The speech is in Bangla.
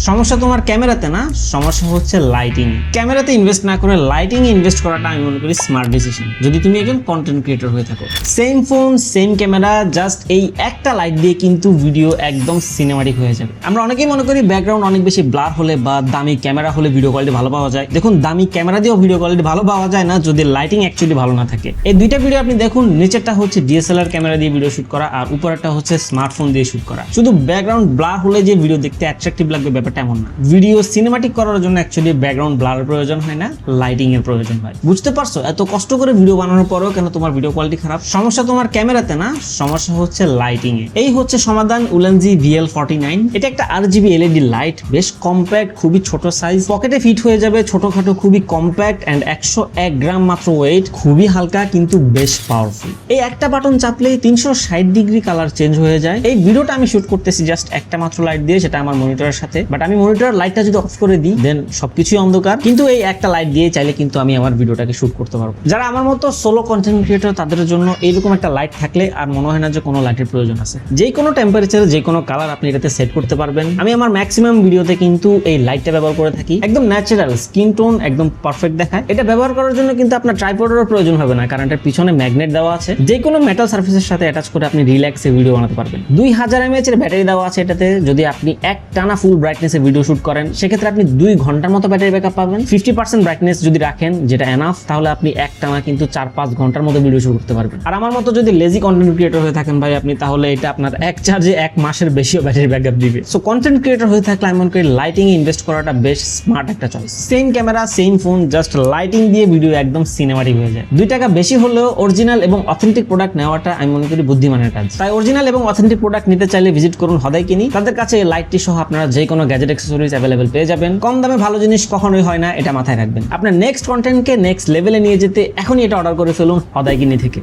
সমস্যা তোমার ক্যামেরাতে না, সমস্যা হচ্ছে লাইটিং। ক্যামেরাতে ইনভেস্ট না করে লাইটিং এ ইনভেস্ট করাটা আমি মনে করি স্মার্ট ডিসিশন, যদি তুমি একজন কন্টেন্ট ক্রিয়েটর হয়ে থাকো। Same phone same camera, just এই একটা লাইট দিয়ে কিন্তু ভিডিও একদম সিনেমাটিক হয়ে যাবে। আমরা অনেকেই মনে করি ব্যাকগ্রাউন্ড অনেক বেশি ব্লার হলে বা দামি ক্যামেরা হলে ভিডিও কোয়ালিটি ভালো পাওয়া যায়। দেখুন, দামি ক্যামেরা দিয়েও ভিডিও কোয়ালিটি ভালো পাওয়া যায় না যদি লাইটিং অ্যাকচুয়ালি ভালো না থাকে। এই দুইটা ভিডিও আপনি দেখুন, নিচেরটা হচ্ছে ডিএসএলআর ক্যামেরা দিয়ে ভিডিও শুট করা আর উপরেরটা হচ্ছে স্মার্টফোন দিয়ে শুট করা। শুধু ব্যাকগ্রাউন্ড ব্লার হলে যে ভিডিও দেখতে অ্যাট্রাকটিভ লাগবে ব্যাপারটা এমন না। ভিডিও সিনেমাটিক করার জন্য অ্যাকচুয়ালি ব্যাকগ্রাউন্ড ব্লারের প্রয়োজন হয় না, লাইটিং এর প্রয়োজন হয়। বুঝতে পারছো এত কষ্ট করে ভিডিও বানানোর পরেও কেন তোমার ভিডিও কোয়ালিটি খারাপ? সমস্যা তোমার ক্যামেরাতে না, সমস্যা হচ্ছে লাইটিং এ। এই হচ্ছে সমাধান উলেনজি VL49। এটা একটা RGB LED লাইট, বেশ কম্প্যাক্ট, খুবই ছোট সাইজ, পকেটে ফিট হয়ে যাবে, ছোটখাটো, খুবই কম্প্যাক্ট এন্ড 101 গ্রাম মাত্র ওয়েট, খুবই হালকা কিন্তু বেশ পাওয়ারফুল। এই একটা বাটন চাপলেই 360 ডিগ্রি কালার চেঞ্জ হয়ে যায়। এই ভিডিওটা আমি শুট করতেছি জাস্ট একটা মাত্র লাইট দিয়ে, সেটা আমার মনিটরের সাথে। বাট আমি মনিটরের লাইটটা যদি অফ করে দিই দেন সবকিছুই অন্ধকার, কিন্তু এই একটা লাইট দিয়ে চাইলে কিন্তু আমি আমার ভিডিওটাকে শুট করতে পারবো। যারা আমার মতো সোলো কন্টেন্ট ক্রিয়েটর তাদের জন্য এইরকম একটা লাইট থাকলে আর মনে হয় না যে কোনো লাইটের প্রয়োজন আছে। যে কোনো টেম্পারেচারে যে কোনো কালার আপনি এটাতে সেট করতে পারবেন। আমি আমার ম্যাক্সিমাম ভিডিওতে কিন্তু এই লাইটটা ব্যবহার করে থাকি। একদম ন্যাচারাল, স্কিন টোন একদম পারফেক্ট দেখায়। এটা ব্যবহার করার জন্য কিন্তু আপনার ট্রাইপডেরও প্রয়োজন হবে না, কারণ এটার পিছনে ম্যাগনেট দেওয়া আছে। যে কোনো মেটাল সারফেসের সাথে অ্যাটাচ করে আপনি রিল্যাক্সে ভিডিও বানাতে পারবেন। 2000 mAh এর ব্যাটারি দেওয়া আছে এটাতে। যদি আপনি এক টানা ফুল ব্রাইটনেসে ভিডিও শুট করেন সেক্ষেত্রে আপনি 2 ঘন্টার মতো ব্যাটারি ব্যাকআপ পাবেন। 50% ব্রাইটনেস যদি রাখেন, যেটা এনাফ, তাহলে আপনি এক টানা কিন্তু 4-5 ঘন্টার মতো ভিডিও শুট করতে পারবেন। আর আমার মতো যদি লেজি কন্টেন্ট ক্রিয়েটর হয়ে থাকেন ভাই আপনি, তাহলে এটা আপনার এক চার্জে 1 মাসের বেশিও ব্যাটারি ব্যাকআপ দিবে। সো কন্টেন্ট ক্রিয়েটর হয়ে থাকলে আমি মনে করি লাইটিং এ ইনভেস্ট করাটা বেশ স্মার্ট একটা choice. Same camera same phone, just lighting দিয়ে ভিডিও একদম সিনেমাটিক হয়ে যায়। 2 টাকা বেশি হলেও অরিজিনাল এবং অথেন্টিক প্রোডাক্ট নেওয়াটা আমি মনে করি বুদ্ধিমানের কাজ। তাই অরিজিনাল এবং অথেন্টিক প্রোডাক্ট নিতে চাইলে ভিজিট করুন হদাই কিনি। তাদের কাছে এই লাইটটি সহ আপনারা যে কোনো গ্যাজেট অ্যাক্সেসরিজ অ্যাভেলেবল পেয়ে যাবেন। কম দামে ভালো জিনিস কখনোই হয় না, এটা মাথায় রাখবেন। আপনার নেক্সট কন্টেন্টকে নেক্সট লেভেলে নিয়ে যেতে এখনই এটা অর্ডার করে ফেলুন হদাই কিনি থেকে।